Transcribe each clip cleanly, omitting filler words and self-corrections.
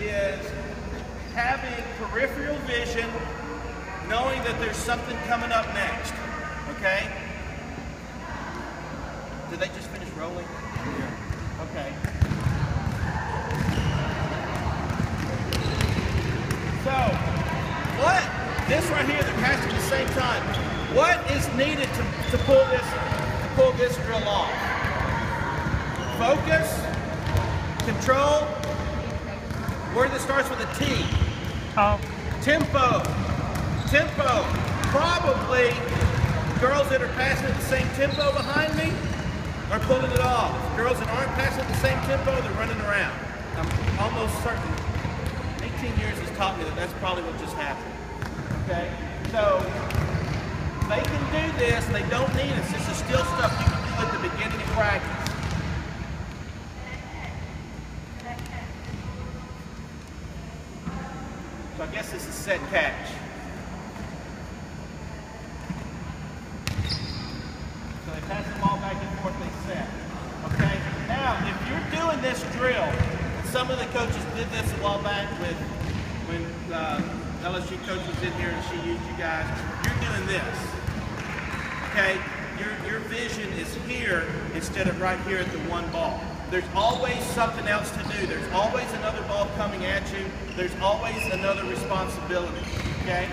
is having peripheral vision, knowing that there's something coming up next, okay? Did they just finish rolling? Yeah. Okay. So, this right here, they're passing at the same time. What is needed to pull this drill off? Focus, control, word that starts with a T. Tempo. Probably girls that are passing at the same tempo behind me are pulling it off. Girls that aren't passing at the same tempo, they're running around. I'm almost certain. 18 years has taught me that that's probably what just happened. Okay? So, they can do this. They don't need us. This is still stuff you can do at the beginning of practice. So I guess this is set catch. So they pass the ball back and forth, they set. Okay? Now, if you're doing this drill, and some of the coaches did this a while back when LSU coach was in here and she used you guys, you're doing this. Okay? Your vision is here instead of right here at the one ball. There's always something else to do. There's always another ball coming at you. There's always another responsibility. Okay?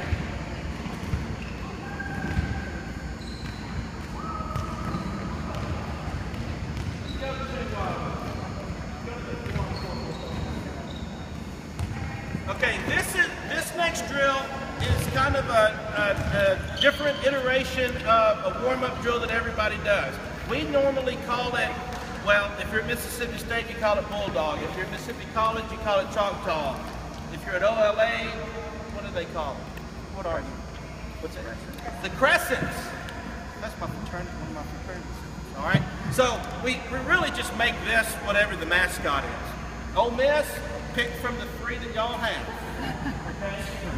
Okay, this next drill is kind of a different iteration of a warm-up drill that everybody does. We normally call it, well, if you're at Mississippi State, you call it Bulldog. If you're at Mississippi College, you call it Choctaw. If you're at OLA, what do they call it? What are you? What's it? The Crescents. That's my fraternity, one of my fraternities. All right? So we really just make this whatever the mascot is. Ole Miss, pick from the three that y'all have. Okay?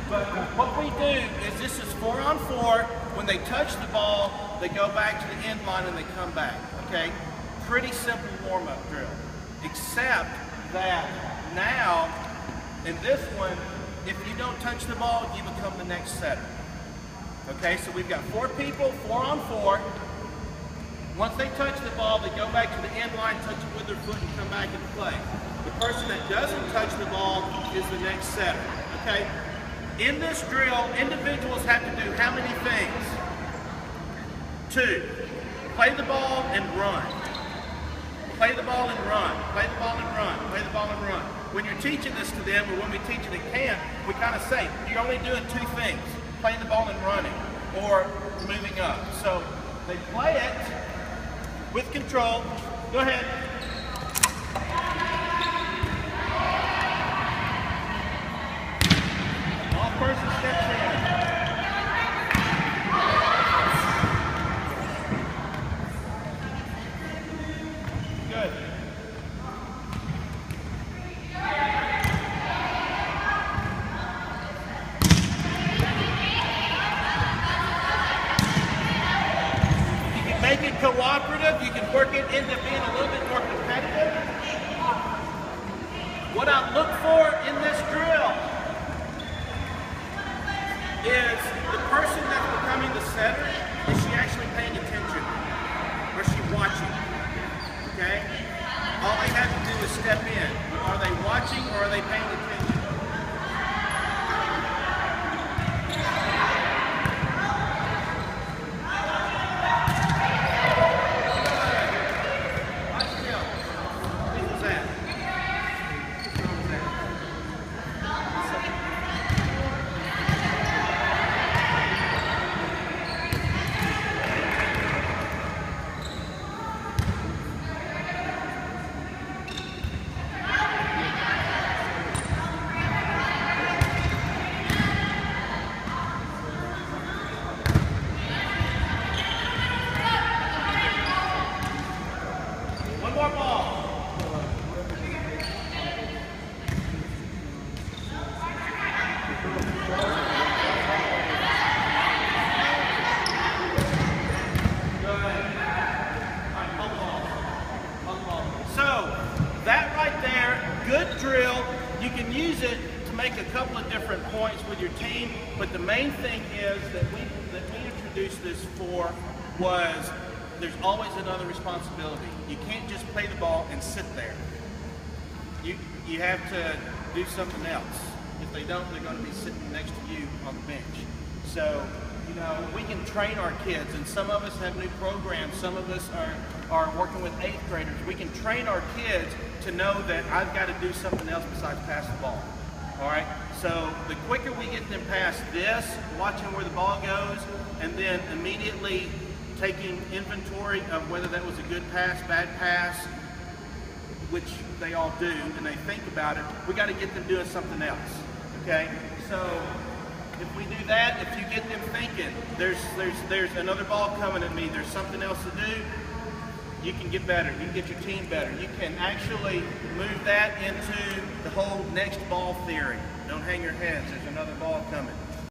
But what we do is this is 4-on-4. When they touch the ball, they go back to the end line and they come back. Okay? Pretty simple warm-up drill. Except that now, in this one, if you don't touch the ball, you become the next setter. Okay? So we've got 4 people, 4-on-4. Once they touch the ball, they go back to the end line, touch it with their foot, and come back and play. The person that doesn't touch the ball is the next setter. Okay? In this drill, individuals have to do how many things? 2. Play the ball and run. Play the ball and run. Play the ball and run. Play the ball and run. When you're teaching this to them, or when we teach it at camp, we kind of say, you're only doing 2 things. Playing the ball and running, or moving up. So they play it with control. Go ahead. Off person steps in. Good. You can make it cooperative. You can work it into being a little bit more competitive. What I look for in this drill is the person that's becoming the setter, is she actually paying attention? Or is she watching? Okay? All they have to do is step in. Are they watching or are they paying attention? can use it to make a couple of different points with your team, but the main thing is that we introduced this for was there's always another responsibility. You can't just play the ball and sit there. You have to do something else. If they don't, they're going to be sitting next to you on the bench. So, you know, we can train our kids, and some of us have new programs. Some of us are working with 8th graders. We can train our kids to know that I've got to do something else besides pass the ball. All right? So the quicker we get them past this, watching where the ball goes, and then immediately taking inventory of whether that was a good pass, bad pass, which they all do, and they think about it, we got to get them doing something else. Okay? So if we do that, if you get them thinking, there's another ball coming at me, there's something else to do, you can get better. You can get your team better. You can actually move that into the whole next ball theory. Don't hang your heads. There's another ball coming.